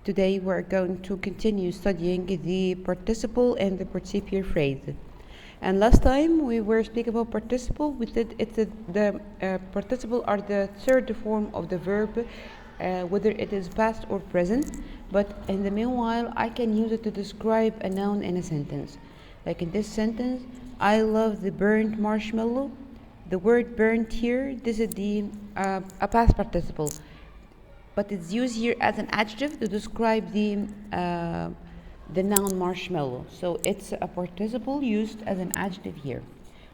Today we're going to continue studying the participle and the participial phrase. And last time we were speaking about participle. We said the participle are the third form of the verb, whether it is past or present. But in the meanwhile, I can use it to describe a noun in a sentence. Like in this sentence, I love the burnt marshmallow. The word burnt here, this is a past participle, but it's used here as an adjective to describe the noun marshmallow. So it's a participle used as an adjective here.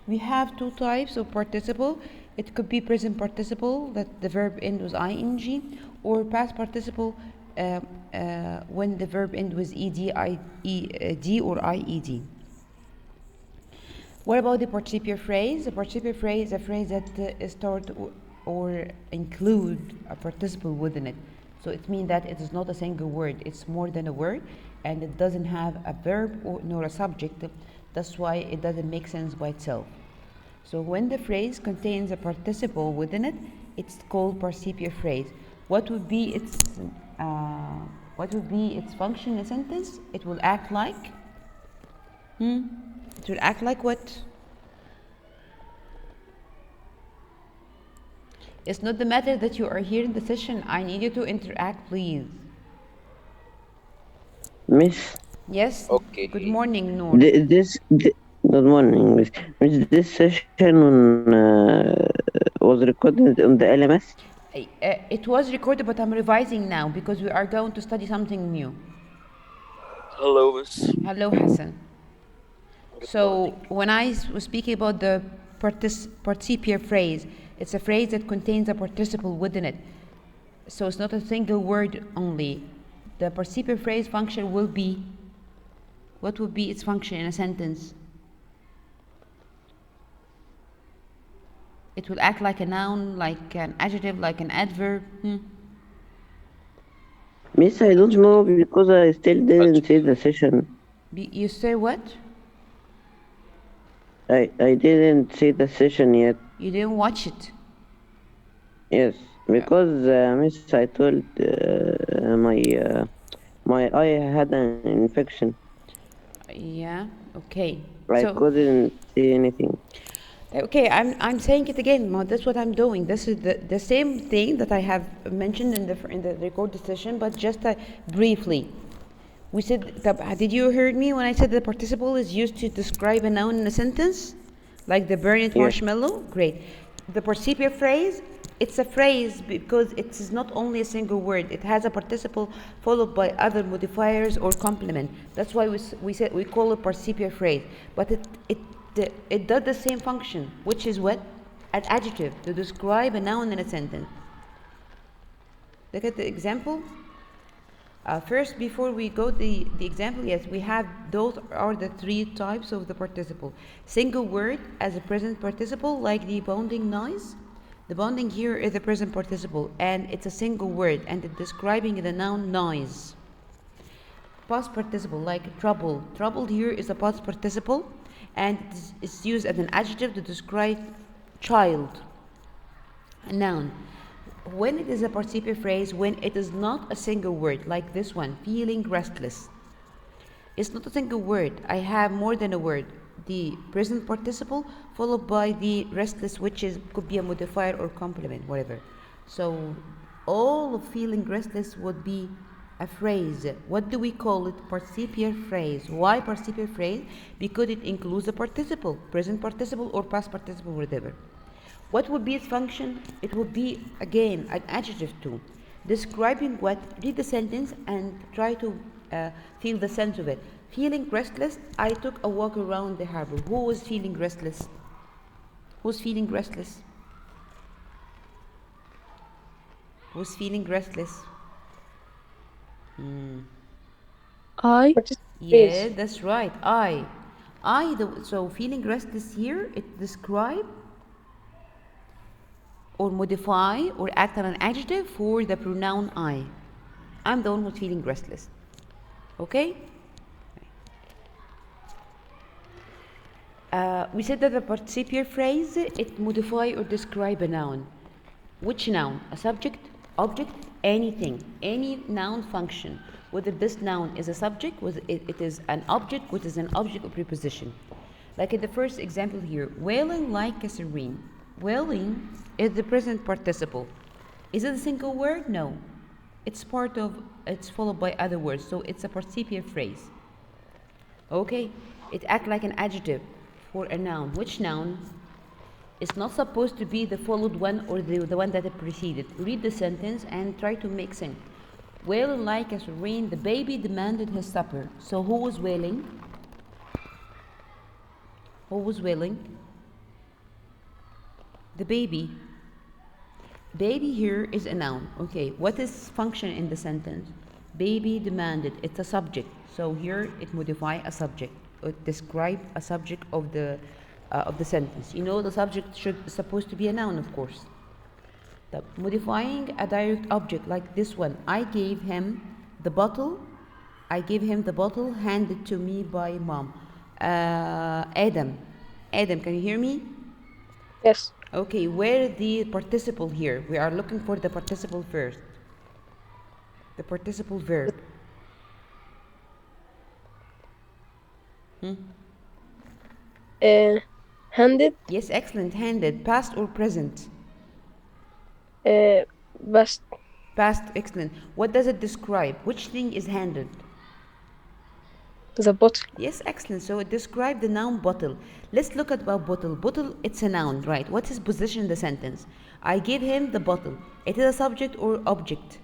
We have two types of participle. It could be present participle, that the verb end with ing, or past participle when the verb end with ed or ied. What about the participial phrase? The participial phrase is a phrase that start or include a participle within it. So it means that it is not a single word, it's more than a word, and it doesn't have a verb nor a subject. That's why it doesn't make sense by itself. So when the phrase contains a participle within it, it's called participial phrase. What would be its function in a sentence? It will act like It will act like what? It's not the matter that you are here in the session. I need you to interact, please. Miss, Yes? Okay. Good morning, Noor. good morning, Miss. Miss, this session was recorded on the LMS. It was recorded, but I'm revising now because we are going to study something new. Hello, Miss. Hello, Hassan. Good So morning. when I was speaking about the participial phrase, it's a phrase that contains a participle within it. So it's not a single word only. The participial phrase function will be, what would be its function in a sentence? It will act like a noun, like an adjective, like an adverb. Miss, I don't know because I still didn't see the session. You say what? I didn't see the session yet. You didn't watch it. Yes, because Miss, I told my eye had an infection. Yeah, okay. I So couldn't see anything. okay, I'm saying it again. That's what I'm doing. This is the same thing that I have mentioned in the recorded session, but just briefly. We said, did you hear me when I said the participle is used to describe a noun in a sentence, like the burnt marshmallow? Great. The participial phrase, it's a phrase because it is not only a single word. It has a participle followed by other modifiers or complement. That's why we call it participial phrase. But it does the same function, which is what? An adjective to describe a noun in a sentence. Look at the example. First, before we go the example, yes, we have those are the three types of the participle. Single word as a present participle, like the bounding noise. The bounding here is a present participle, and it's a single word, and it's describing the noun noise. Past participle, like trouble. Troubled here is a past participle, and it's used as an adjective to describe child, a noun. When it is a participial phrase, when it is not a single word, like this one, feeling restless. It's not a single word. I have more than a word. The present participle followed by the restless, which could be a modifier or complement, whatever. So all of feeling restless would be a phrase. What do we call it? Participial phrase. Why participial phrase? Because it includes a participle, present participle or past participle, whatever. What would be its function? It would be, again, an adjective too. Describing what? Read the sentence and try to feel the sense of it. Feeling restless, I took a walk around the harbor. Who was feeling restless? Who's feeling restless? Who's feeling restless? I. Yeah, that's right. So feeling restless here, it describes or modify or act on an adjective for the pronoun I. I'm the one who's feeling restless. Okay? We said that the participial phrase, it modify or describe a noun. Which noun? A subject, object, anything, any noun function, whether this noun is a subject, whether it is an object, which is an object or preposition. Like in the first example here, wailing like a serene. Wailing is the present participle. Is it a single word? No. It's followed by other words, so it's a participial phrase. Okay, it acts like an adjective for a noun. Which noun? It's not supposed to be the followed one or the one that it preceded. Read the sentence and try to make sense. Wailing like a serene, the baby demanded his supper. So who was wailing? Who was wailing? The baby. Baby here is a noun. Okay, what is function in the sentence? Baby demanded. It's a subject. So here it modify a subject. It describe a subject of the sentence. You know the subject supposed to be a noun, of course. Modifying a direct object like this one. I gave him the bottle. I gave him the bottle handed to me by mom. Adam, can you hear me? Yes. Okay, where is the participle here? We are looking for the participle first. The participle verb. Handed. Yes, excellent. Handed. Past or present? Past. Past, excellent. What does it describe? Which thing is handed? The bottle. Yes, excellent. So it describes the noun bottle. Let's look at about bottle. Bottle, it's a noun, right? What's his position in the sentence? I gave him the bottle. It is a subject or object?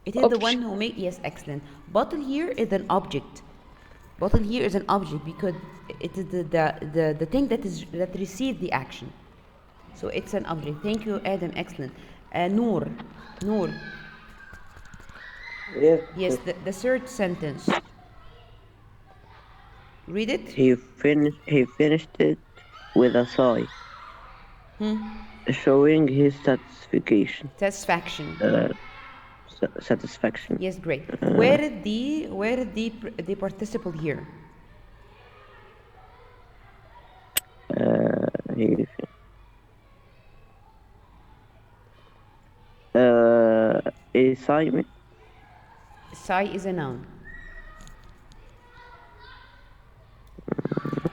It is Object. the one who make, yes, excellent. Bottle here is an object. Bottle here is an object because it is the thing that received the action. So it's an object. Thank you, Adam. Excellent. Noor. Yes, the third sentence. Read it. He finished it with a sigh, showing his satisfaction. Satisfaction. Yes, great. Where is the participle here? Assignment. Sigh is a noun.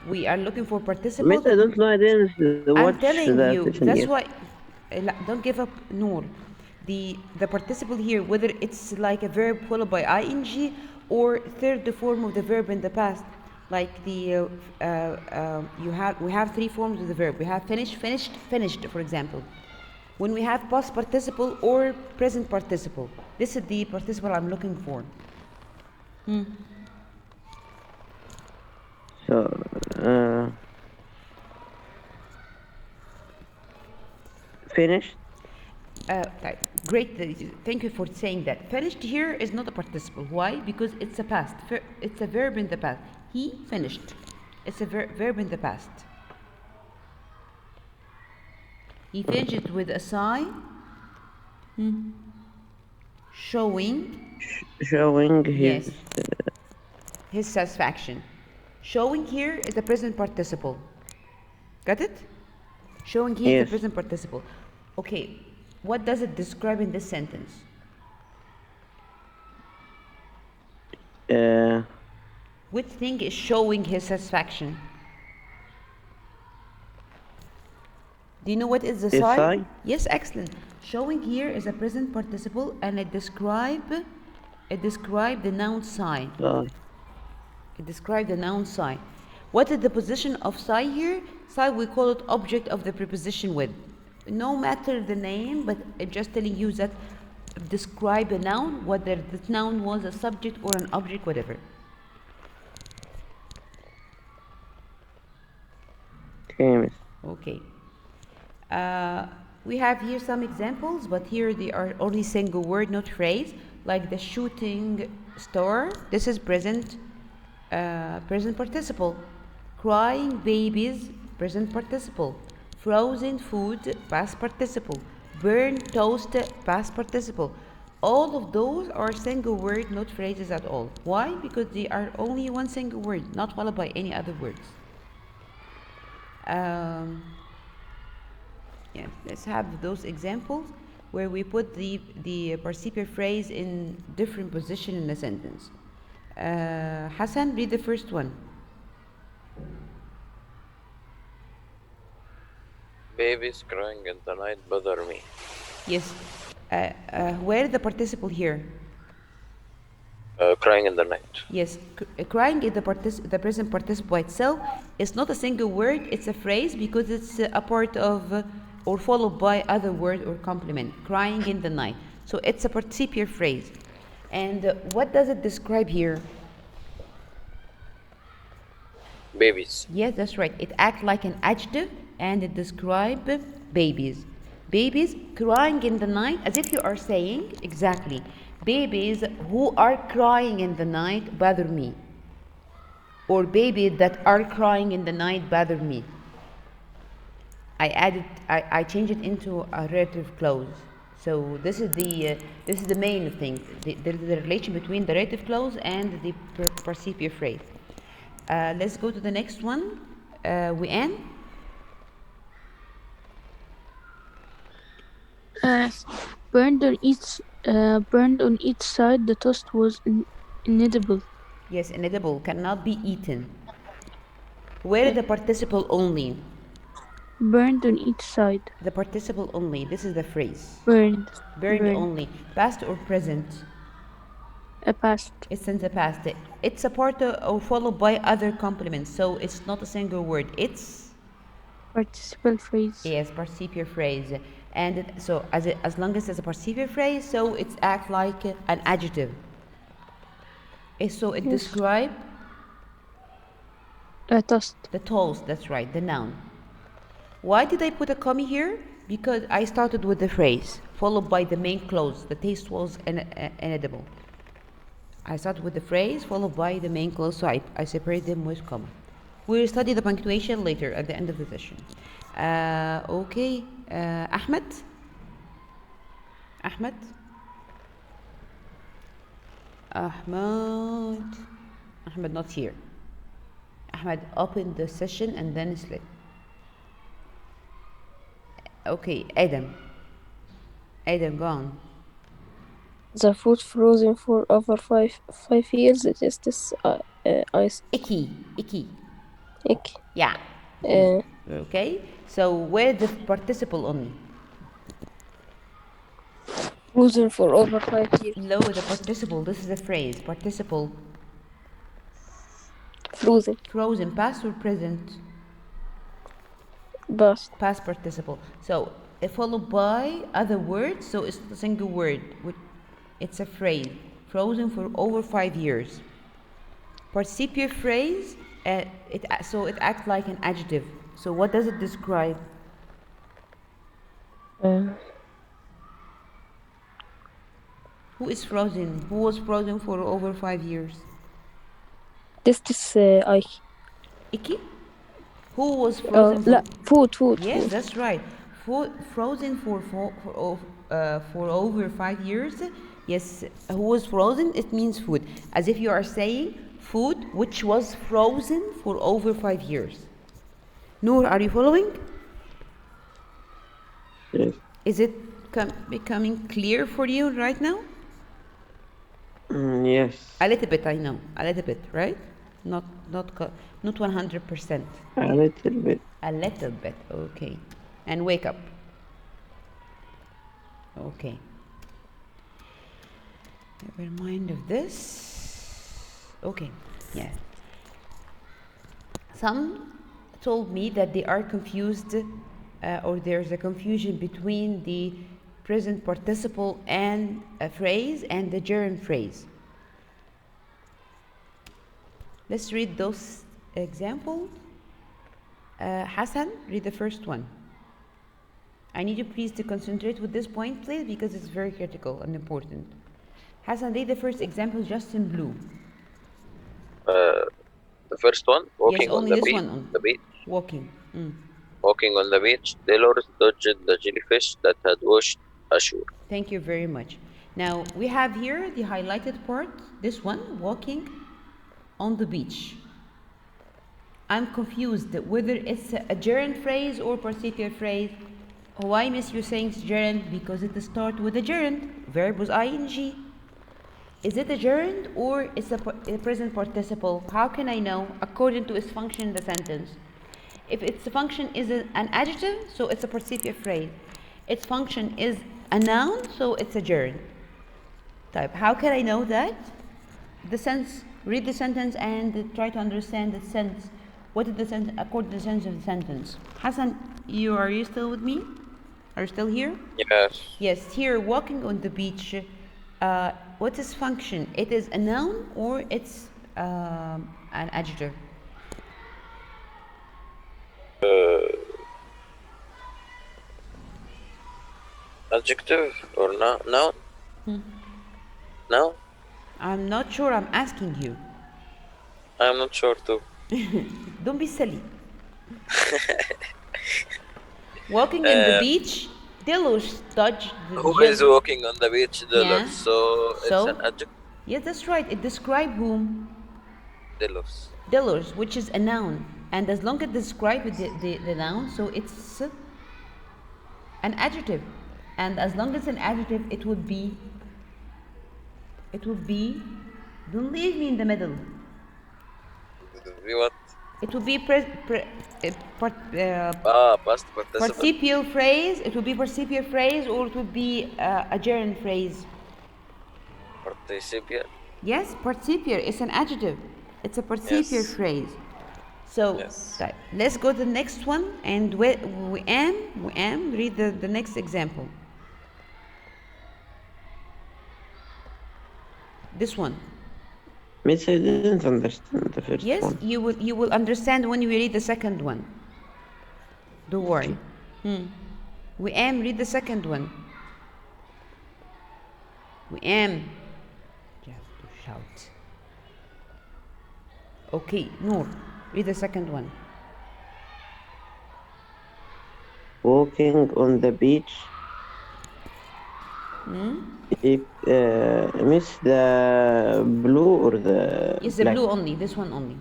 We are looking for participle. Miss, I don't know. I didn't watch I'm telling the you. session That's yet. why. Don't give up, Noor. The participle here, whether it's like a verb followed by ing or third form of the verb in the past, like the we have three forms of the verb. We have finished, for example. When we have past participle or present participle, this is the participle I'm looking for. So, finished. Right. Great. Thank you for saying that. Finished here is not a participle. Why? Because it's a past. It's a verb in the past. He finished. It's a verb in the past. He finished it with a sigh, showing His his satisfaction. Showing here is the present participle. Got it? Showing here is Yes. the present participle. Okay, what does it describe in this sentence? Which thing is showing his satisfaction? Do you know what is the Is sign? sign? Yes, excellent. Showing here is a present participle and it describe the noun sign. It describes the noun sign. What is the position of sigh here? Sigh, we call it object of the preposition with. No matter the name, but it's just telling you that describe a noun, whether this noun was a subject or an object, whatever. Okay, miss. Okay. We have here some examples, but here they are only single word, not phrase, like the shooting star. This is present participle. Crying babies, present participle. Frozen food, past participle. Burnt toast, past participle. All of those are single word, not phrases at all. Why? Because they are only one single word, not followed by any other words. Yeah, let's have those examples. where we put the participial phrase in different position in a sentence. Hassan, read the first one. Babies crying in the night bother me. Yes. Where the participle here? Crying in the night. Yes, crying is the present participle by itself. It's not a single word, it's a phrase because it's a part of or followed by other word or complement. Crying in the night. So it's a participial phrase. And what does it describe here? Babies. Yes, that's right. It acts like an adjective and it describes babies. Babies crying in the night, as if you are saying, exactly, babies who are crying in the night bother me. Or babies that are crying in the night bother me. I changed it into a relative clause. So this is the main thing. There's the relation between the relative clause and the participial phrase. Let's go to the next one. Wian. Burned on each side, the toast was inedible. Yes, inedible, cannot be eaten. Where is the participle only? Burned on each side. The participle only. This is the phrase. Burned. Burned only. Past or present? A past. It's in the past. It's a part of, or followed by other complements. So it's not a single word. It's Participle phrase. yes, participial phrase. And so as long as it's a participial phrase, so it acts like an adjective. So it describes A toast. the toast. That's right, the noun. Why did I put a comma here? Because I started with the phrase, followed by the main clause. The taste was inedible. I started with the phrase, followed by the main clause, so I separate them with comma. We'll study the punctuation later at the end of the session. Okay, Ahmed? Ahmed? Ahmed not here. Ahmed opened the session and then slid. Okay, Adam. Adam, go on. The food frozen for over five years. It is this ice. Icky. Ick. Yeah. Okay. So where the participle only? Frozen for over 5 years. No, the participle. This is a phrase. Participle. Frozen. Frozen. Past or present? Past. Past participle. So followed by other words. So it's a single word. It's a phrase. Frozen for over 5 years. Participial phrase. So it acts like an adjective. So what does it describe? Who is frozen? Who was frozen for over 5 years? This is Ike. Icky? Who was frozen? لا, food. Yes, food. that's right. Frozen for over 5 years. Yes, who was frozen? It means food. As if you are saying food which was frozen for over 5 years. Noor, are you following? Yes. Is it becoming clear for you right now? Yes. A little bit, I know. A little bit, right? Not 100%. A little bit. A little bit, okay. And wake up. Okay. Never mind of this. Okay, yeah. Some told me that they are confused or there's a confusion between the present participle and a phrase and the gerund phrase. Let's read those examples. Hassan, read the first one. I need you please to concentrate with this point, please, because it's very critical and important. Hassan, read the first example just in blue. The first one, walking Yes, on only the this beach. one. The beach. Walking. Walking on the beach, Dolores dodged the jellyfish that had washed ashore. Thank you very much. Now, we have here the highlighted part, this one, walking on the beach. I'm confused whether it's a gerund phrase or participial phrase. Why, miss, you saying it's gerund? Because it starts with a gerund. Verb was ing. Is it a gerund or it's a present participle? How can I know according to its function in the sentence? If its function is an adjective, so it's a participial phrase. Its function is a noun, so it's a gerund. Type. How can I know that? The sense. Read the sentence and try to understand the sense. What is the sense according to the sense of the sentence? Hassan, are you still with me? Are you still here? Yes. Yes. Here, walking on the beach. What's its function? It is a noun or it's an adjective? Adjective or noun? Noun? I'm not sure. I'm asking you. I'm not sure too. Don't be silly. Walking in the beach. Delos dodge the Who is walking on the beach? Yeah. Delos. So it's an So? adjective. Yes, that's right. It describes whom? Delos. Delos, which is a noun. And as long as it describes the noun, so it's an adjective. And as long as it's an adjective, it would be, don't leave me in the middle. What? It would be Past participle. participial phrase. It would be participial phrase, or it would be a gerund phrase. Participial. Yes, participial. It's an adjective. It's a participial Yes. phrase. So Yes. let's go to the next one, and we am read the next example. This one. Miss, I didn't understand the first Yes, one. you will understand when you read the second one. Don't worry. We am read the second one. We am. You have to shout. Okay, Noor, read the second one. Walking on the beach. Miss, the blue or the Yes, the black? blue only. This one only.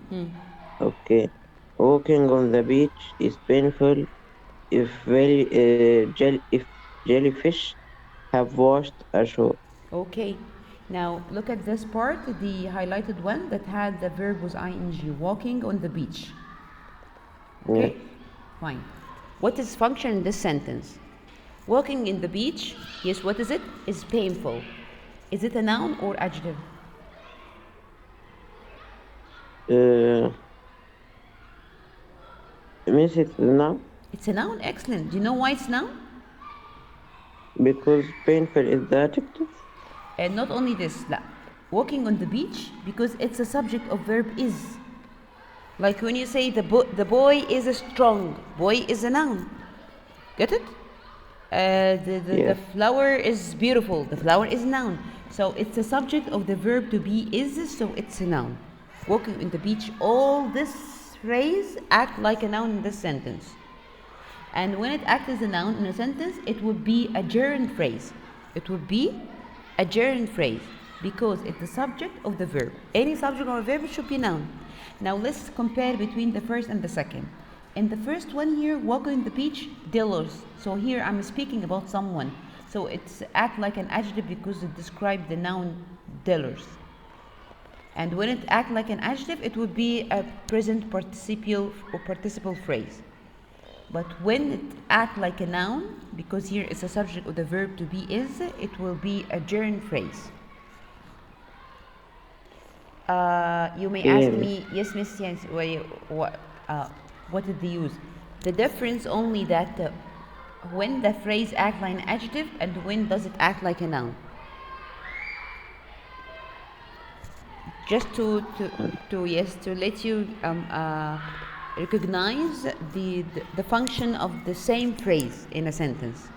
Okay. Walking on the beach is painful if if jellyfish have washed ashore. Okay. Now look at this part, the highlighted one that had the verb was ing, walking on the beach. Okay? Fine. What is function in this sentence? Walking in the beach, yes, what is it? Is painful. Is it a noun or adjective? Miss, it's now It's a noun. Excellent. Do you know why it's noun? because painful is the adjective. And not only this, لا. Walking on the beach because it's a subject of verb is. Like when you say the boy is strong, boy is a noun. Get it? The flower is beautiful, the flower is a noun. So it's a subject of the verb to be is, so it's a noun. Walking on the beach, all this phrase act like a noun in this sentence. And when it acts as a noun in a sentence, it would be a gerund phrase. It would be a gerund phrase because it's the subject of the verb. Any subject or verb should be noun. Now let's compare between the first and the second. In the first one here, walking on the beach, dealers. So here I'm speaking about someone. So it's act like an adjective because it describes the noun dealers. And when it act like an adjective, it would be a present participial or participle phrase. But when it act like a noun, because here it's a subject of the verb to be is, it will be a gerund phrase. You may ask me, yes, Miss, yes, what did they use? The difference only that when the phrase act like an adjective and when does it act like a noun. Just to let you recognize the function of the same phrase in a sentence.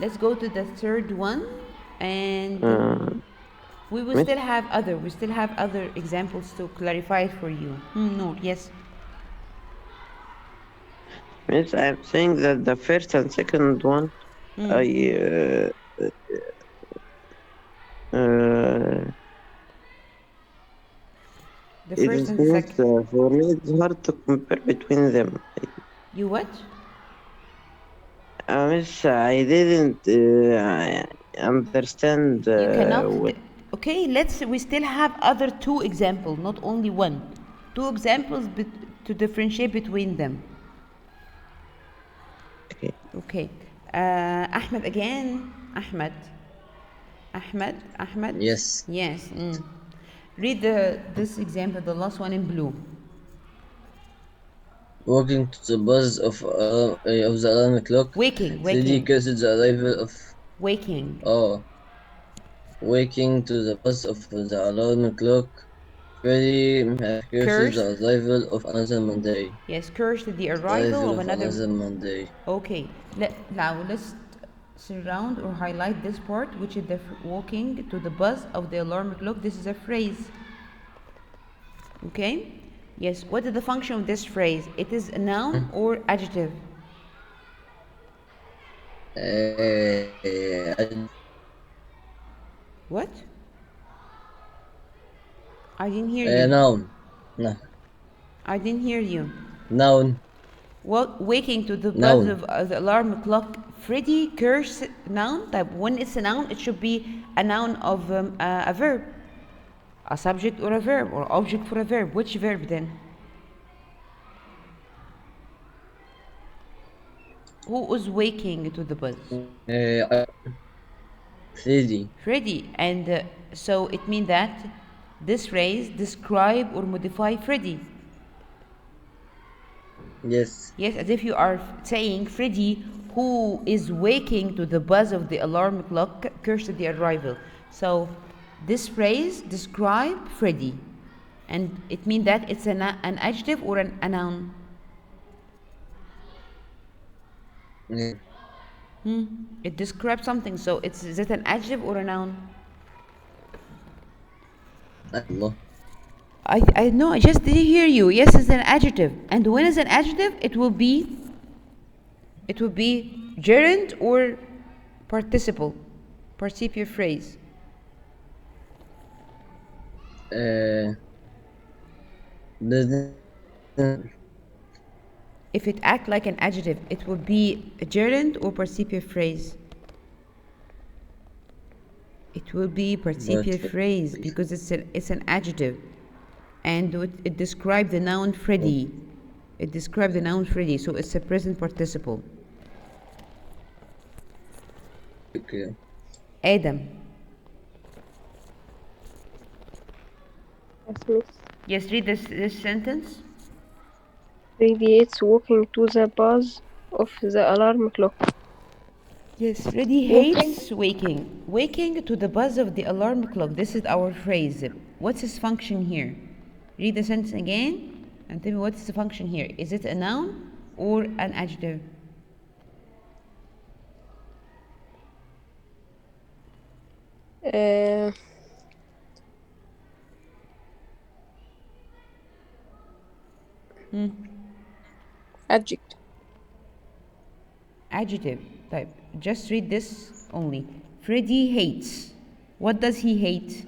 Let's go to the third one, and we will still have other examples to clarify it for you. No, yes. Miss, I'm saying that the first and second one, The it first is and the not, second. for me, it's hard to compare between them. You what? Miss, I didn't understand You cannot. what. Okay, we still have other two examples, not only one. Two examples to differentiate between them. Okay. Okay. Ahmed again. Ahmed. Ahmed. Yes. Yes. Read this example, the last one in blue. Walking to the buzz of the alarm clock, Waking. Freddy cursed the arrival of. Waking. Oh, waking to the buzz of the alarm clock, Freddy cursed Cursed. the arrival of another Monday. Yes, cursed the arrival Arrival of of another. another Monday. Okay. Now let's surround or highlight this part, which is the walking to the buzz of the alarm clock. This is a phrase. Okay. Yes. What is the function of this phrase? It is a noun or adjective? What? I didn't hear you. Noun. No. I didn't hear you. Noun. Well, waking to the buzz Noun. of the alarm clock. Freddy curse noun type. When it's a noun, it should be a noun of a verb, a subject or a verb, or object for a verb. Which verb then? Who was waking to the buzz? Freddy. Freddy. And so it means that this phrase describe or modify Freddy. Yes. Yes, as if you are saying Freddy, who is waking to the buzz of the alarm clock, cursed the arrival. So this phrase describe Freddy, and it means that it's an adjective or a noun. Yeah. It describes something. So is it an adjective or a noun? Allah. I know. I just didn't hear you. Yes, it's an adjective. And when it's an adjective, it will be gerund or participle, participial phrase. If it act like an adjective, it will be a gerund or participial phrase. It will be participial phrase because it's an adjective, and it describes the noun Freddy. It describes the noun Freddy, so it's a present participle. Okay. Adam. Yes, miss. Yes, read this sentence. Radiates walking to the buzz of the alarm clock. Yes, Freddy hates waking. Waking to the buzz of the alarm clock. This is our phrase. What's its function here? Read the sentence again and tell me what is the function here. Is it a noun or an adjective? Adjective. Adjective type. Just read this only. Freddy hates. What does he hate?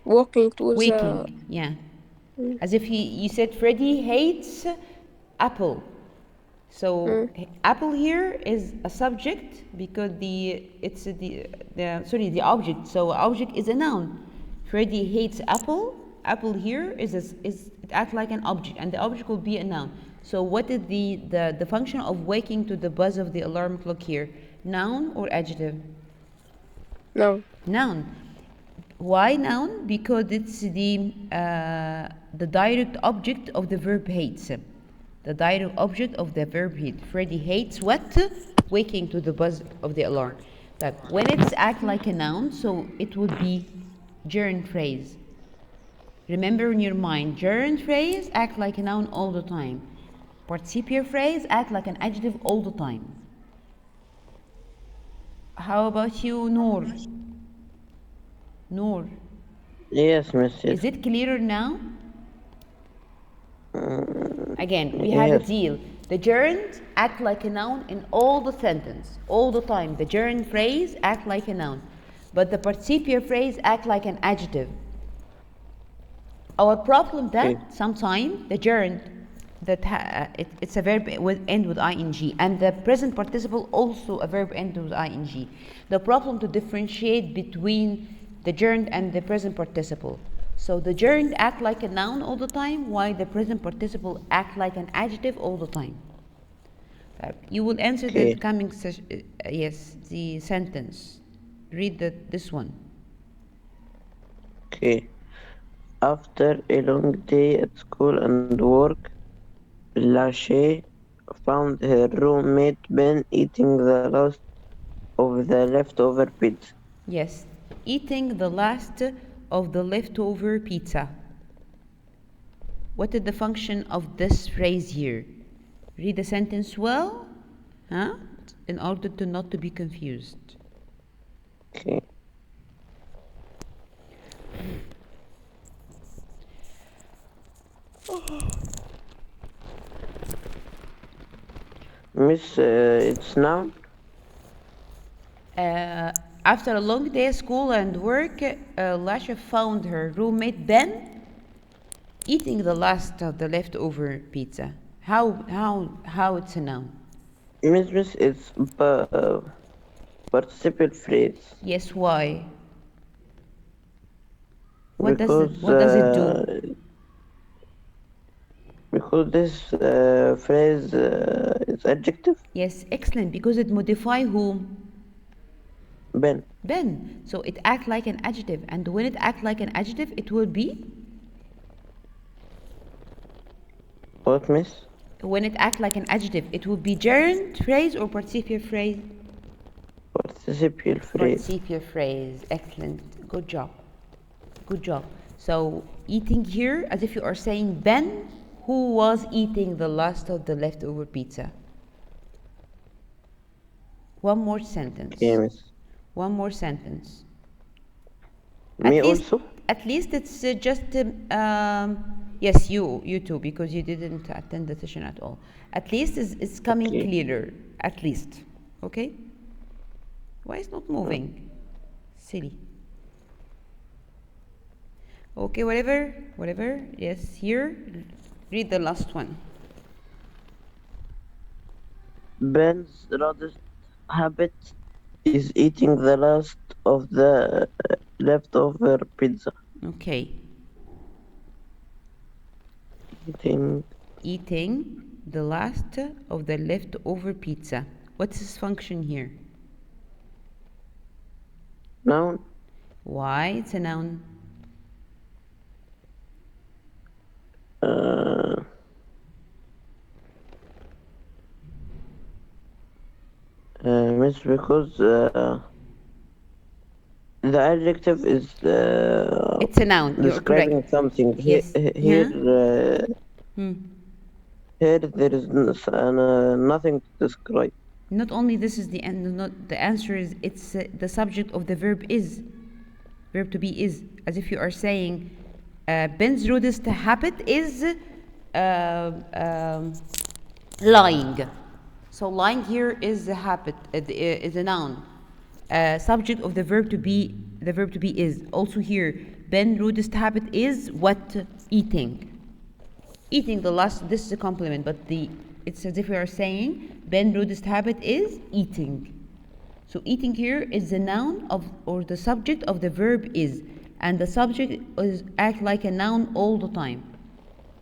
Walking to Waking. Yeah. As if you said Freddy hates apple. So apple here is a subject because the object. So object is a noun. Freddy hates apple. Apple here it acts like an object, and the object will be a noun. So what is the function of waking to the buzz of the alarm clock here? Noun or adjective? Noun. Noun. Why noun? Because it's the direct object of the verb hates. The direct object of the verb hate. Freddy hates what? Waking to the buzz of the alarm. That when it's act like a noun, so it would be gerund phrase. Remember in your mind, gerund phrase act like a noun all the time. Participial phrase act like an adjective all the time. How about you, Noor? Noor, Yes, miss. Yes. is it clearer now? Again, we have a Yes. deal. The gerund act like a noun in all the sentence, all the time. The gerund phrase act like a noun, but the participial phrase act like an adjective. Our problem that Okay. sometimes the gerund that it's a verb with end with ing, and the present participle also a verb end with ing. The problem to differentiate between the gerund and the present participle. So the gerund act like a noun all the time, while the present participle act like an adjective all the time. You will answer the Okay. coming yes, the sentence. Read this one. Okay. After a long day at school and work, Lachey found her roommate Ben eating the last of the leftover pizza. Yes, eating the last of the leftover pizza. What is the function of this phrase here? Read the sentence well, huh? In order to not to be confused. Okay. Miss, it's noun. After a long day of school and work, Lasha found her roommate Ben eating the last of the leftover pizza. How it's a noun? Miss, it's participle phrase. Yes, why? What does it do? Because this phrase is adjective. Yes, excellent, because it modify whom? Ben. Ben. So it act like an adjective, and when it act like an adjective, it will be? What, miss? When it act like an adjective, it will be gerund phrase or participial phrase? Participial phrase. Participial phrase. Excellent. Good job. Good job. So eating here, as if you are saying Ben, who was eating the last of the leftover pizza. One more sentence. Okay, miss. One more sentence. Me also? At least it's just yes, you too, because you didn't attend the session at all. At least it's coming Okay. clearer. At least, okay. Why is not moving? Silly. Okay, whatever. Yes, here. Read the last one. Ben's oddest habit is eating the last of the leftover pizza. Okay. Eating The last of the leftover pizza. What's his function here? noun. Why it's a noun? Miss, because the adjective is It's a noun. You're describing correct. something. Yes. Here, here there is nothing to describe. Not only this is the end. Not the answer is it's the subject of the verb is. Verb to be is, as if you are saying Ben's rudest habit is lying. So lying here is a habit, is a noun. Subject of the verb to be. The verb to be is also here. Ben's rudest habit is what? Eating. Eating the last. This is a complement, but it's as if we are saying Ben's rudest habit is eating. So eating here is the noun of or the subject of the verb is, and the subject is act like a noun all the time.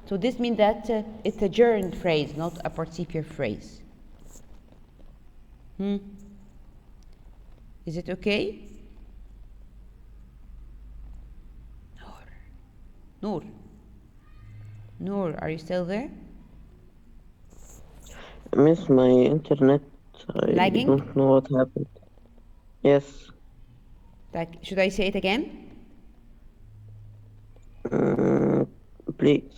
So this means that it's a gerund phrase, not a participial phrase. Is it okay? Noor, are you still there? Miss, my internet. I Lagging? don't know what happened. Yes. Like, should I say it again? Please.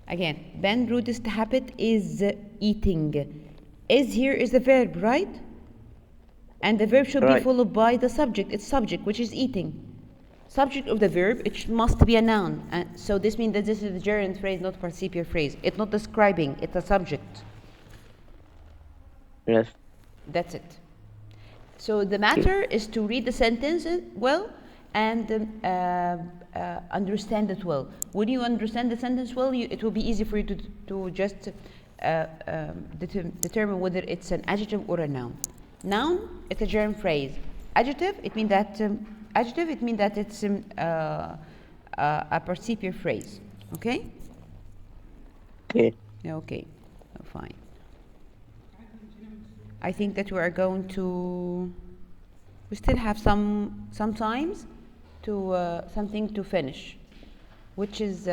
Again, Ben's rudest habit is eating. Is here is the verb, right? And the verb should be Right. followed by the subject. It's subject, which is eating. Subject of the verb, it must be a noun. And so this means that this is the gerund phrase, not participial phrase. It's not describing, it's a subject. Yes. That's it. So the matter is to read the sentence well and understand it well. When you understand the sentence well, it will be easy for you to just determine whether it's an adjective or a noun. Noun, it's a germ phrase. Adjective, it means that it's a participial phrase. Okay? Okay. Okay, fine. I think that we are going to. We still have some times to something to finish, which is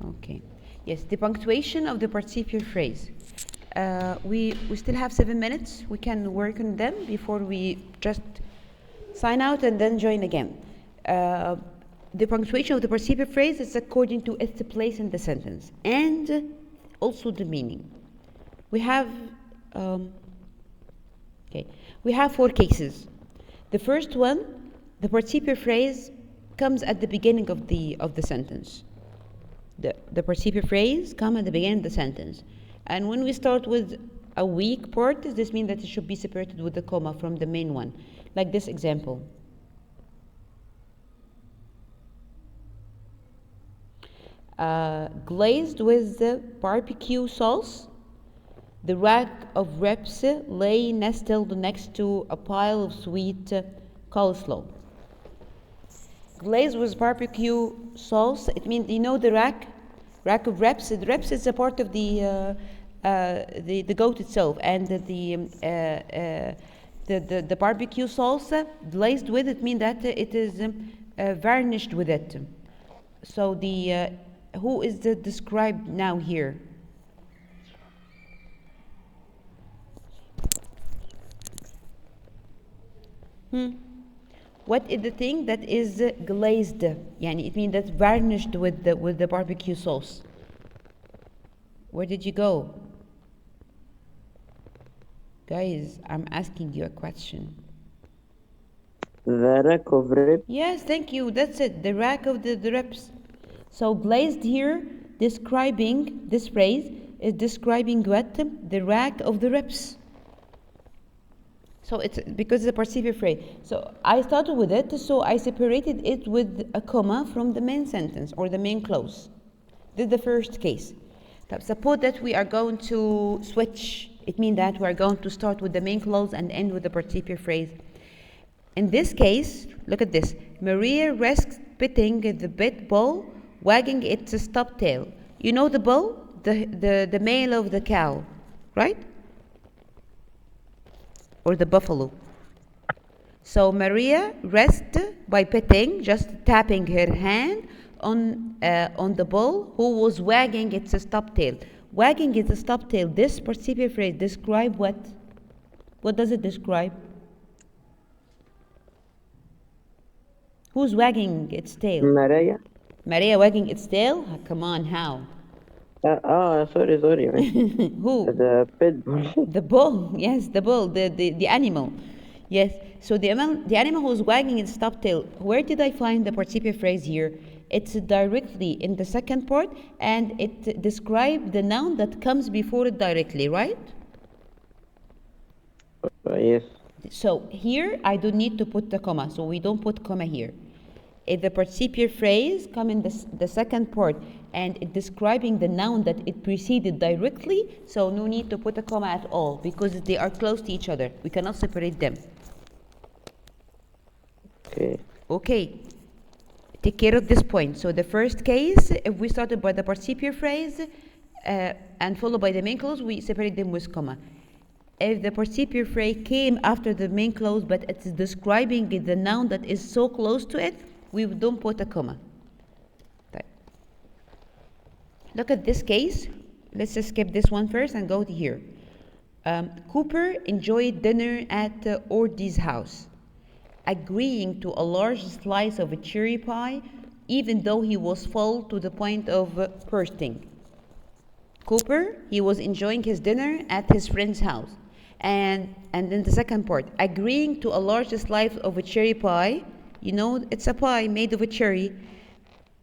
okay. Yes, the punctuation of the participial phrase. We still have 7 minutes. We can work on them before we just sign out and then join again. The punctuation of the participial phrase is according to its place in the sentence and also the meaning. We have we have 4 cases. The first one, the participial phrase comes at the beginning of the sentence. The participial phrase comes at the beginning of the sentence. And when we start with a weak part, this means that it should be separated with a comma from the main one. Like this example. Glazed with the barbecue sauce, the rack of wraps lay nestled next to a pile of sweet coleslaw. Glazed with barbecue sauce, it means, you know, the rack of wraps. The wraps is a part of the goat itself, and the barbecue sauce glazed with it means that it is varnished with it. So the who is the described now here? What is the thing that is glazed? Yani it means that's varnished with the barbecue sauce. Where did you go? Guys, I'm asking you a question. The rack of ribs. Yes, thank you. That's it. The rack of the ribs. So glazed here, describing this phrase is describing what? The rack of the ribs. So it's because it's a participial phrase. So I started with it, so I separated it with a comma from the main sentence or the main clause. This is the first case. Now, suppose that we are going to switch. It means that we are going to start with the main clause and end with the participial phrase. In this case, look at this. Maria risks pitting the pit bull, wagging its stub tail. You know the bull? The male of the cow, right? Or the buffalo. So Maria rests by petting, just tapping her hand on the bull who was wagging its stub tail. Wagging its stub tail, this participial phrase describe what? What does it describe? Who's wagging its tail? Maria. Maria wagging its tail? Come on, how? Sorry. Who? The pit bull. The bull, yes, the bull, the animal. Yes, so the animal who's wagging its stub tail. Where did I find the participial phrase here? It's directly in the second part, and it describes the noun that comes before it directly, right? Yes. So here I don't need to put the comma, so we don't put comma here. If the participial phrase come in the second part and it describing the noun that it preceded directly, so no need to put a comma at all because they are close to each other. We cannot separate them. Okay. Take care of this point. So the first case, if we started by the participial phrase and followed by the main clause, we separate them with comma. If the participial phrase came after the main clause, but it's describing the noun that is so close to it, we don't put a comma. Right. Look at this case. Let's just skip this one first and go to here. Cooper enjoyed dinner at Ordy's house, agreeing to a large slice of a cherry pie, even though he was full to the point of bursting. Cooper, he was enjoying his dinner at his friend's house. And then the second part, agreeing to a large slice of a cherry pie. You know, it's a pie made of a cherry.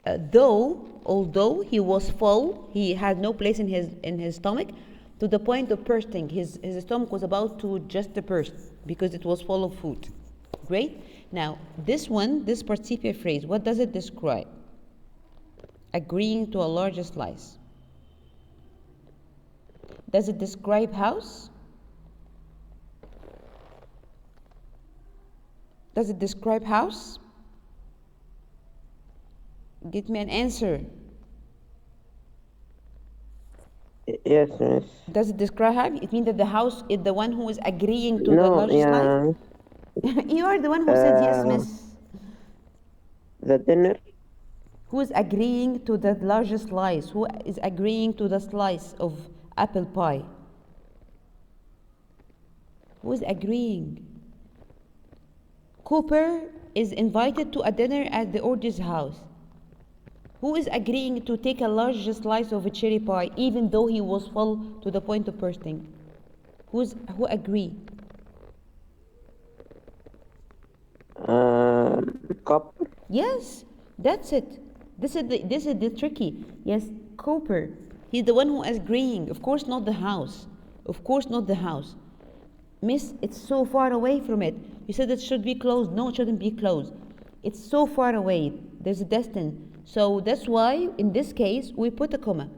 Although he was full, he had no place in his stomach, to the point of bursting. His stomach was about to just burst because it was full of food. Great. Now this participial phrase, what does it describe? Agreeing to a larger slice. Does it describe house? Does it describe house? Give me an answer. Yes, miss. Does it describe house? It means that the house is the one who is agreeing to the No, larger yeah. slice? You are the one who said yes, miss. The dinner. Who is agreeing to the larger slice? Who is agreeing to the slice of apple pie? Who is agreeing? Cooper is invited to a dinner at the order's house. Who is agreeing to take a large slice of a cherry pie even though he was full to the point of bursting? Who agree? Copper. Yes, that's it. This is the tricky. Yes, Cooper. He's the one who is agreeing. Of course not the house. Of course not the house. Miss, it's so far away from it. You said it should be closed. No, it shouldn't be closed. It's so far away. There's a distance. So that's why in this case we put a comma.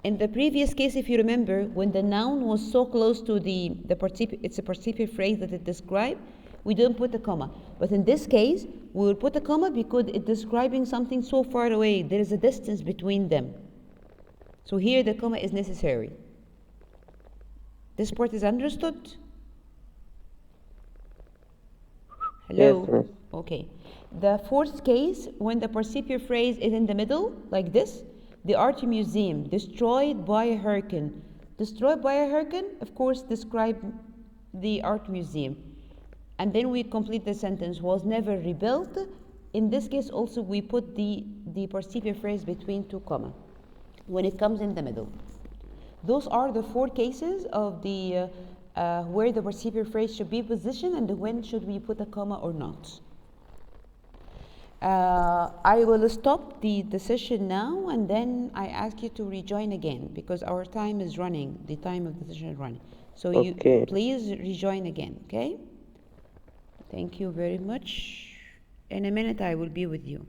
In the previous case, if you remember, when the noun was so close to it's a participial phrase that it described, we don't put a comma. But in this case, we will put a comma because it's describing something so far away. There is a distance between them. So here the comma is necessary. This part is understood? Hello? Yes, miss. Okay. The fourth case, when the participial phrase is in the middle, like this, the art museum, destroyed by a hurricane. Destroyed by a hurricane, of course, describe the art museum. And then we complete the sentence, was never rebuilt. In this case also we put the participial phrase between two commas when it comes in the middle. Those are the four cases of the where the participial phrase should be positioned and when should we put a comma or not. I will stop the session now and then I ask you to rejoin again because our time is running, the time of the session is running. So Okay. you please rejoin again, okay? Thank you very much. In a minute I will be with you.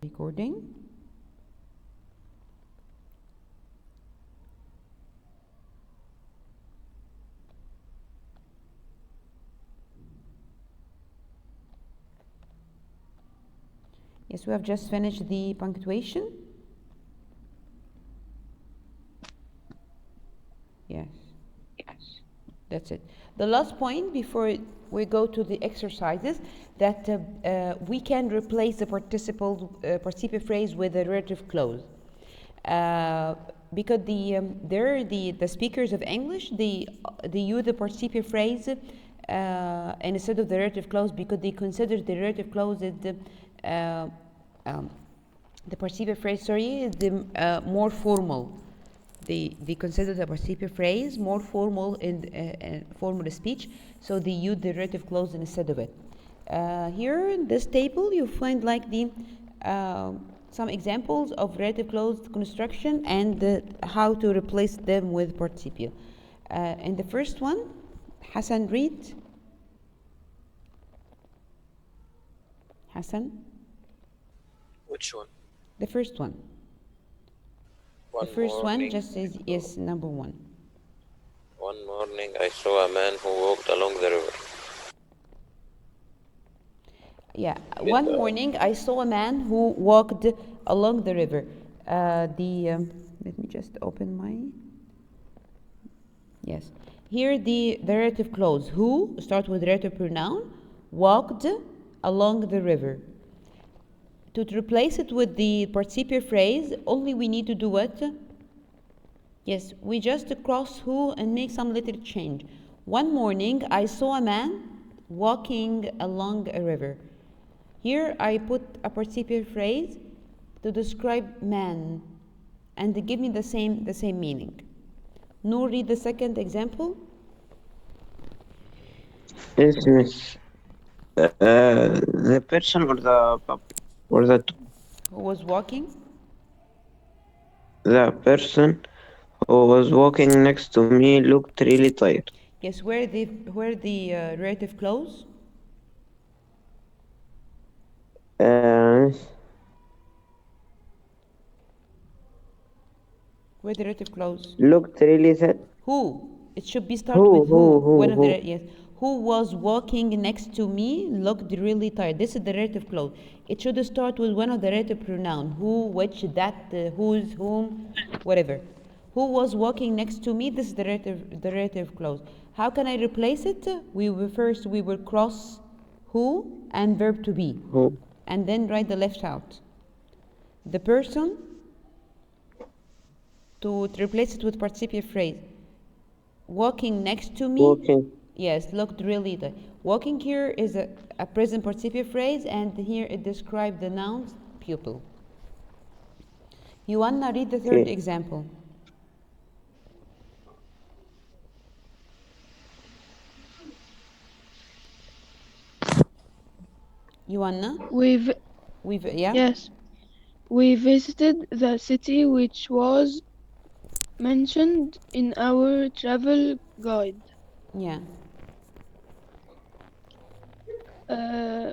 Recording. Yes, we have just finished the punctuation. Yes. Yes. That's it. The last point before we go to the exercises that we can replace the participle phrase with a relative clause. Because the speakers of English they use the participial phrase instead of the relative clause because they consider the relative clause is the participial phrase is the more formal. They consider the participial phrase more formal in formal speech, so they use the relative clause instead of it. Here in this table you find like the some examples of relative clause construction and how to replace them with participial. In the first one, Hassan, read. Hassan? Which one? The first one. One The first one morning, just is yes, number one. one morning I saw a man who walked along the river. Yeah, one morning I saw a man who walked along the river. Let me just open my. Yes, here the relative clause who start with relative pronoun walked along the river. To replace it with the participial phrase, only we need to do what? Yes, we just cross who and make some little change. One morning I saw a man walking along a river. Here I put a participial phrase to describe man and give me the same meaning. Noor, read the second example. Yes, miss. The person or the puppy or the two. Who was walking? The person who was walking next to me looked really tired. Yes, where the relative clause? Uh, Where the relative clause? looked really sad. Who? It should be start with who. One of Who? the yes. Who was walking next to me looked really tired. This is the relative clause. It should start with one of the relative pronoun. Who, which, that, whose, whom, whatever. Who was walking next to me? This is the relative clause. How can I replace it? We will cross who and verb to be, Who? and then write the left out. The person. To replace it with participial phrase. Walking next to me. Walking. Yes, looked really tired. Walking here is a present participial phrase, and here it describes the noun pupil. You wanna read the third example? You wanna? Yeah. Yes. We visited the city which was mentioned in our travel guide. Yeah.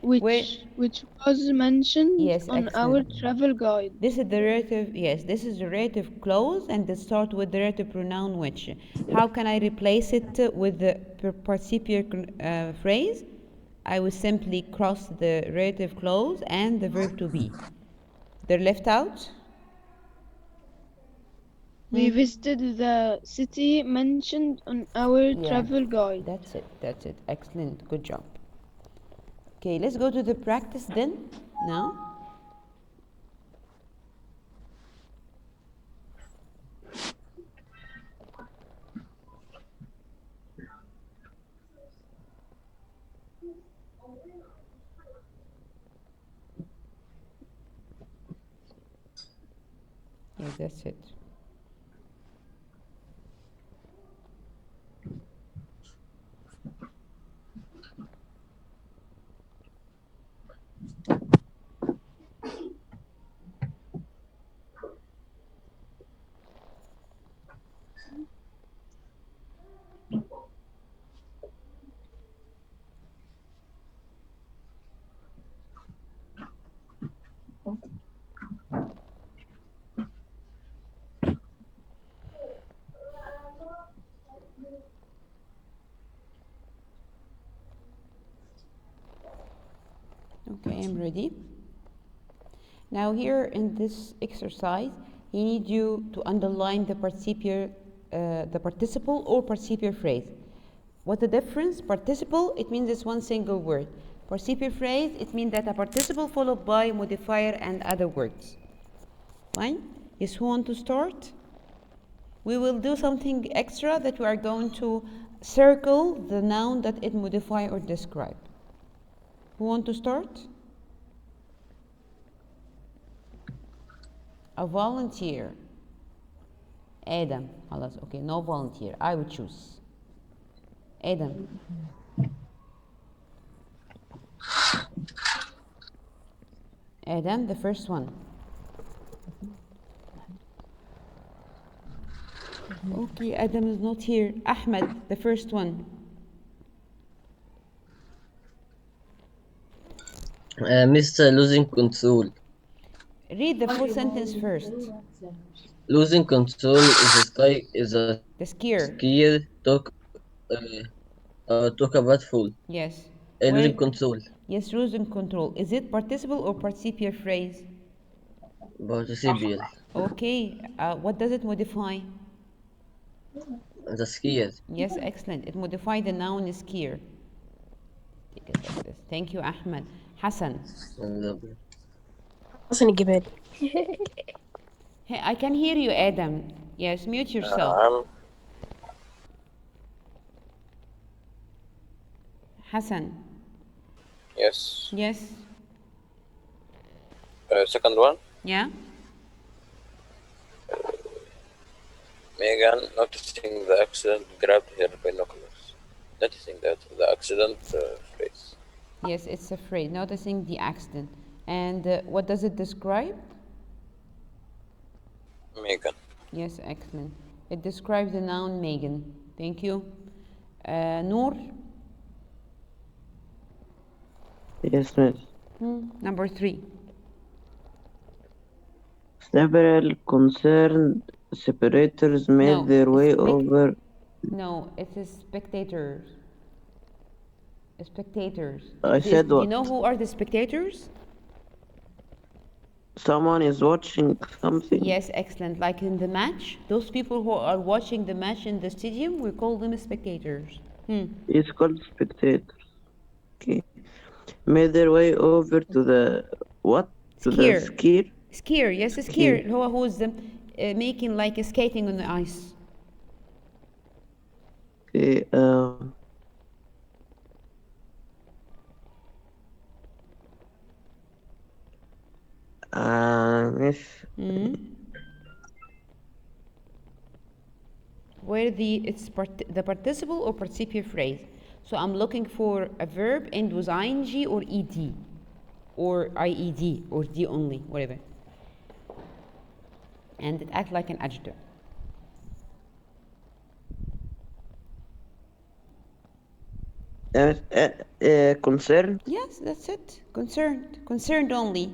Which was mentioned Yes, on our excellent. travel guide. This is the relative. Yes, this is the relative clause, and it starts with the relative pronoun which. How can I replace it with the participial phrase? I will simply cross the relative clause and the verb to be. They're left out. We visited the city mentioned on our travel guide. That's it. That's it. Excellent. Good job. Okay, let's go to the practice then. Now. Yes, that's it. Okay, I'm ready. Now here in this exercise, he needs you to underline the participle or participial phrase. What's the difference? Participle, it means it's one single word. Participial phrase, it means that a participle followed by modifier and other words. Fine? Yes, who want to start? We will do something extra that we are going to circle the noun that it modify or describe. Who want to start? A volunteer. Adam. Okay, no volunteer. I will choose. Adam. Adam, the first one. Okay, Adam is not here. Ahmed, the first one. Mr. Losing control. Read the full sentence first. Losing control is a sky is a The skier. skier talk about full. Yes. Losing Where? control. Yes, losing control. Is it participle or participial phrase? Participial. Okay. What does it modify? The skier. Yes, excellent. It modified the noun skier. Take it like this. Thank you, Ahmed. Hassan. حسن الجبال. Hey, I can hear you, Adam. Yes, mute yourself. Hassan. Yes. Yes. Second one. Yeah. Megan, noticing the accident, grabbed her binoculars. Noticing that the accident phrase. Yes, it's a phrase. Noticing the accident. And what does it describe? Megan. Yes, excellent. It describes the noun Megan. Thank you. Noor. Yes, miss. Number 3. Several concerned separators made No, their way it's over. No, it is spectators. Spectators. I said Do you what? know who are the spectators? Someone is watching something. Yes, excellent. Like in the match, those people who are watching the match in the stadium, we call them spectators. It's called spectators. Okay. Made their way over to the what? To the Skier. skier. Skier, yes, a skier. Who's making like a skating on the ice. Okay. Miss. Where it's the participle or participial phrase. So I'm looking for a verb end with ing or ed, or ied, or d only, whatever. And it acts like an adjective. Concerned. Yes, that's it. Concerned. Concerned only.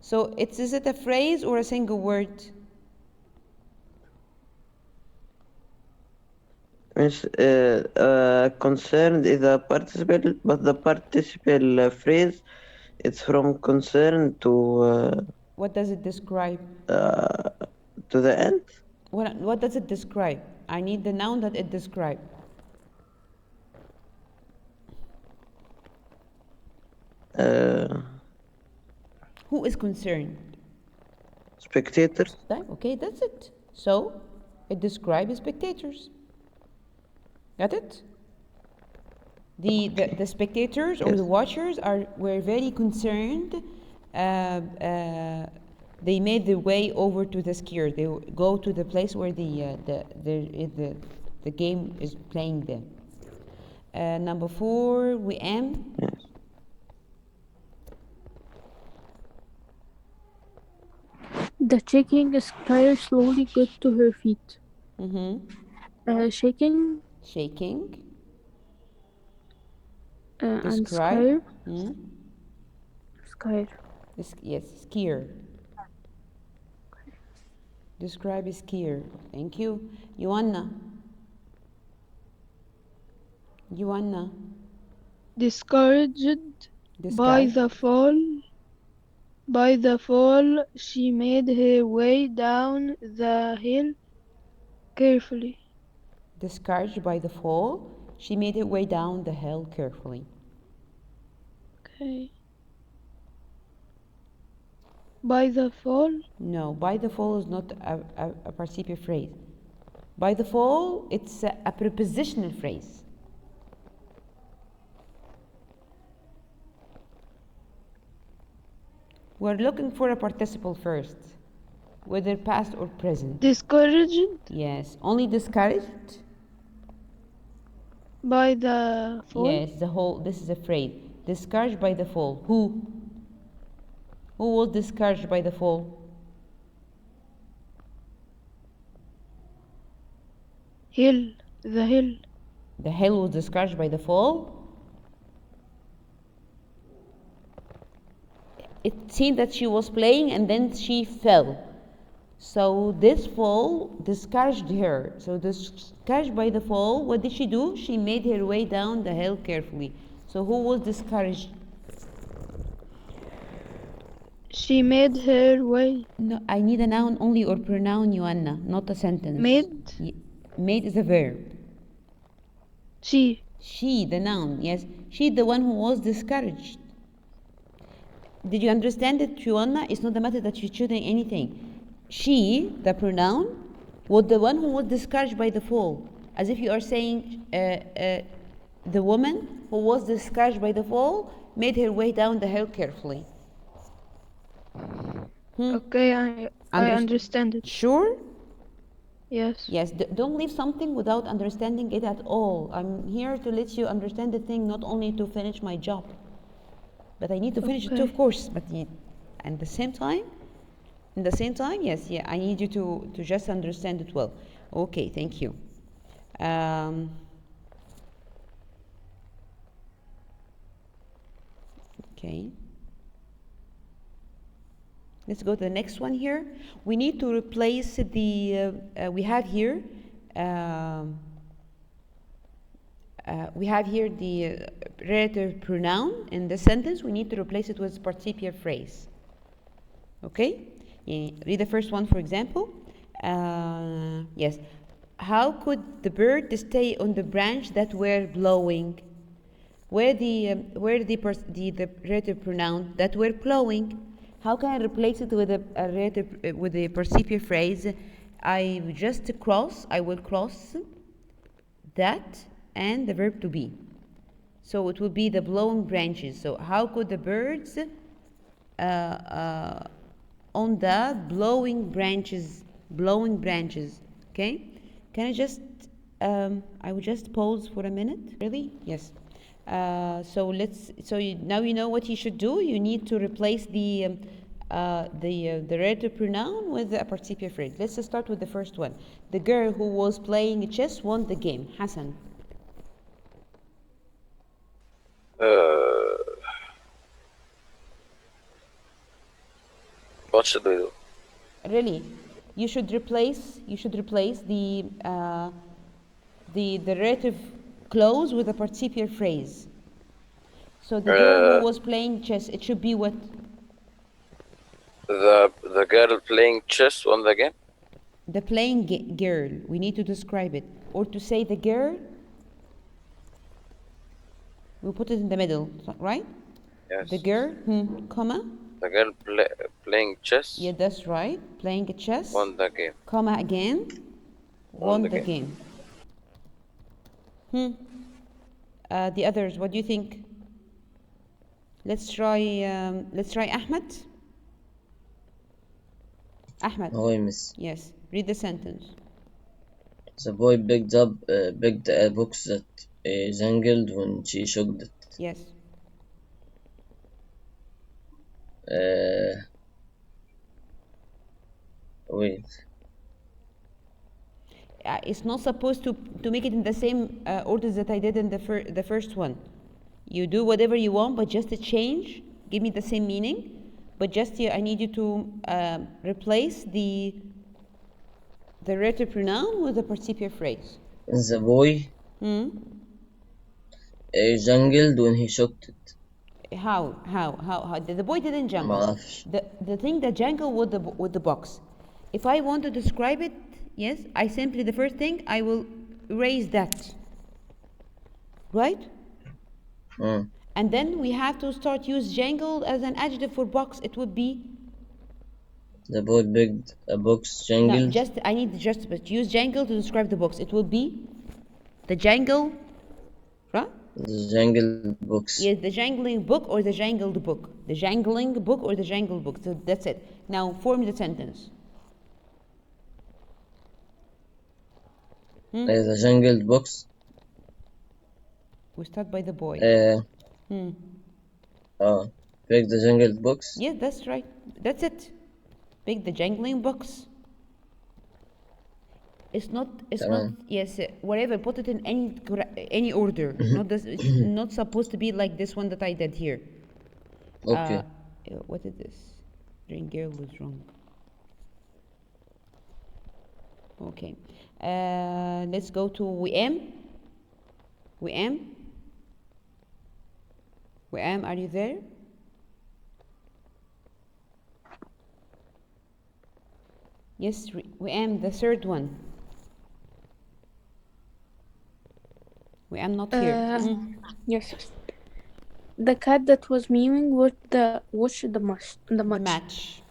So is it a phrase or a single word? Miss, concerned is a participle, but the participle phrase, it's from concern to What does it describe? the end. What does it describe? I need the noun that it describes. Who is concerned? Spectators. Okay, that's it. So it describes spectators. Got it? The spectators or the watchers were very concerned. They made their way over to the skier. They go to the place where the game is playing them. Number 4, we am. Yes. The shaking skier slowly got to her feet. Shaking Shaking. and Describe. skier. Yes, skier. Describe a skier. Thank you. Joanna. Discouraged by the fall, she made her way down the hill carefully. Discouraged by the fall, she made her way down the hill carefully. Okay. By the fall? No, by the fall is not a participial phrase. By the fall, it's a prepositional phrase. We're looking for a participle first, whether past or present. Discouraged? Yes, only discouraged? By the fall? Yes, this is a phrase. Discouraged by the fall. Who? Who was discouraged by the fall? The hill. The hill was discouraged by the fall? it seemed that she was playing and then she fell. So this fall discouraged her. So discouraged by the fall, what did she do? She made her way down the hill carefully. So who was discouraged? She made her way. No, I need a noun only or pronoun, Joanna, not a sentence. Made. Made is a verb. She. She, the noun, yes. She, the one who was discouraged. Did you understand it, Joanna? It's not the matter that you're choosing anything. She, the pronoun, was the one who was discouraged by the fall. As if you are saying the woman who was discouraged by the fall made her way down the hill carefully. Okay, I understand it. Sure? Yes. Yes, don't leave something without understanding it at all. I'm here to let you understand the thing, not only to finish my job. But I need to finish it too, of course. But at the same time, yes, yeah, I need you to just understand it well. Okay, thank you. Okay. Let's go to the next one here. We need to replace the, we have here the relative pronoun in the sentence. We need to replace it with participial phrase. Okay? Read the first one, for example. Yes. How could the bird stay on the branch that were blowing? Where the relative pronoun that were blowing? How can I replace it with a relative with a participial phrase? I will cross that and the verb to be. So it will be the blowing branches. So how could the birds on the blowing branches? Okay. Can I just I will just pause for a minute. Really? Yes. Now you know what you should do. You need to replace the relative pronoun with a participial phrase. Let's start with the first one. The girl who was playing chess won the game. Hassan. What should we do? Really, you should replace the relative clause with a participial phrase. So the girl who was playing chess, it should be what? The girl playing chess won the game? The playing girl. We need to describe it. Or to say the girl, we put it in the middle, right? Yes. The girl, comma. The girl playing chess? Yeah, that's right. Playing chess. Won the game. Comma again. Won the game. The others, what do you think? Let's try Ahmed. Ahmed. Oh, miss. Yes. Read the sentence. The boy picked a box that jangled when she shook it. Yes. Wait. It's not supposed to make it in the same order that I did in the first one. You do whatever you want, but just a change. Give me the same meaning. But just here, I need you to replace the relative pronoun with a participial phrase. The boy jangled when he shook it. How? The boy didn't jangle. The thing that jangled with the box. If I want to describe it, yes, I simply, the first thing, I will erase that. Right? And then we have to start use jangled as an adjective for box. It would be? The boy picked a box jangled. No, I need but use jangle to describe the box. It will be the jangle, right? The jangled books. Yes, the jangling book or the jangled book. The jangling book or the jangled book. So that's it. Now form the sentence. The jangled box. We start by the boy. Pick the jangled box. Yes, that's right. That's it. Pick the jangling box. It's not. Yes, whatever. Put it in any order. Not this. It's not supposed to be like this one that I did here. Okay. What is this? Ring girl was wrong. Okay. Let's go to WM. WM, are you there? Yes, WM, the third one. WM not here. Yes. The cat that was mewing watched the match. The match.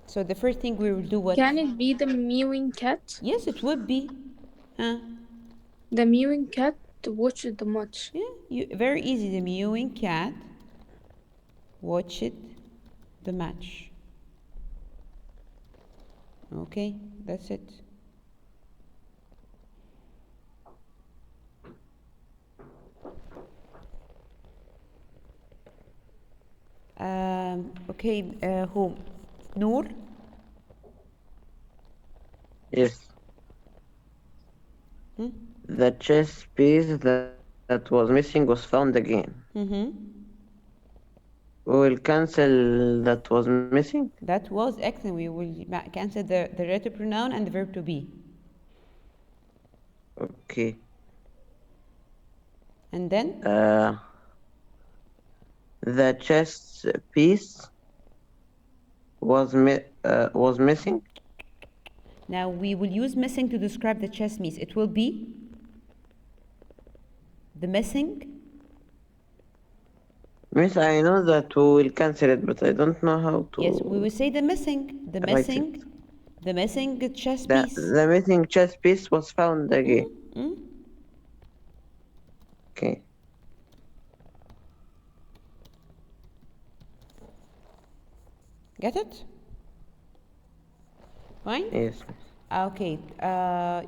So the first thing we will do what? Can it be the mewing cat? Yes, it would be. The mewing cat watched the match. Yeah, very easy. The mewing cat watched the match. Okay, that's it. Okay, who? Noor? Yes. The chess piece that was missing was found again. We will cancel that was missing. That was excellent. We will cancel the relative pronoun and the verb to be. Okay. And then? The chess piece was missing. Now we will use missing to describe the chess piece. It will be the missing. Miss, I know that we will cancel it, but I don't know how to. Yes, we will say the missing. The missing chess piece. The missing chess piece was found again. Okay. Get it? Fine? Yes. Okay.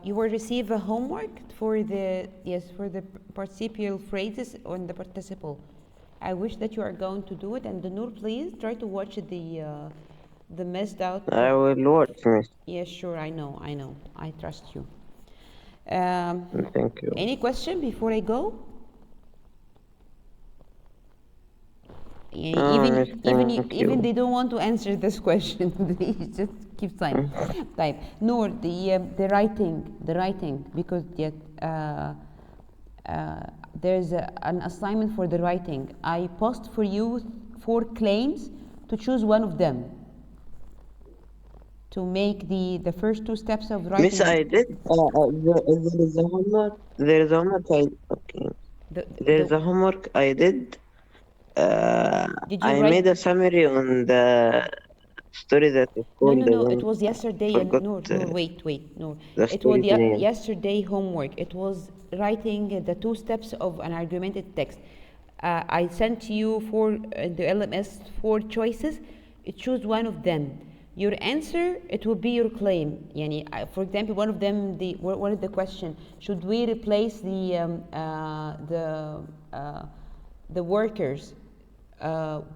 You will receive a homework for the participial phrases on the participle. I wish that you are going to do it. And Noor, please try to watch the missed out. I will watch, Miss. Yes, sure. I know. I trust you. Thank you. Any question before I go? Even they don't want to answer this question. They just keep silent. Type. Noor, the writing, because there's an assignment for the writing. I post for you 4 claims to choose one of them to make the first 2 steps of writing. Miss, I did. There is a homework. There's a homework I did. Did you I write? made a summary on the story that is called. No. It was yesterday. No, wait. No. It was yesterday homework. It was writing the 2 steps of an argumented text. I sent you the LMS 4 choices. Choose one of them. Your answer, it will be your claim. For example, one of them, one of the question: should we replace the workers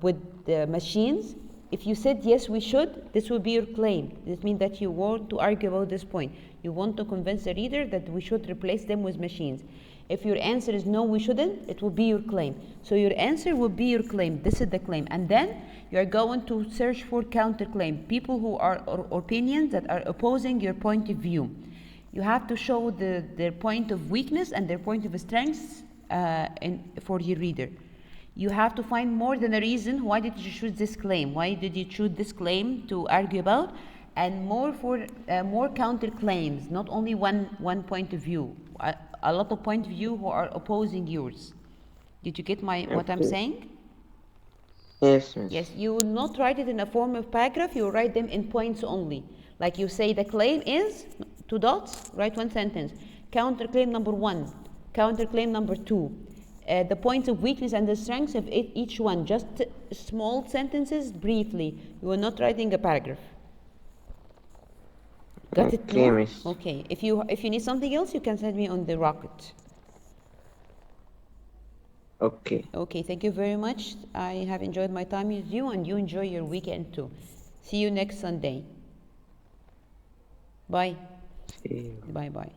with the machines? If you said yes, we should, this will be your claim. This means that you want to argue about this point. You want to convince the reader that we should replace them with machines. If your answer is no, we shouldn't, it will be your claim. So your answer will be your claim. This is the claim. And then you are going to search for counterclaim, people who are or opinions that are opposing your point of view. You have to show their point of weakness and their point of strength for your reader. You have to find more than a reason. Why did you choose this claim? Why did you choose this claim to argue about? And more counterclaims, not only one point of view. A lot of point of view who are opposing yours. Did you get what I'm saying? Yes, miss. Yes, you will not write it in a form of paragraph. You will write them in points only. Like you say, the claim is 2 dots. Write 1 sentence. Counterclaim number 1. Counterclaim number 2. The points of weakness and the strengths of each one. Just small sentences, briefly. You are not writing a paragraph. Got it? Okay, miss. Okay. If you need something else, you can send me on the rocket. Okay. Okay. Thank you very much. I have enjoyed my time with you, and you enjoy your weekend too. See you next Sunday. Bye. See you. Bye.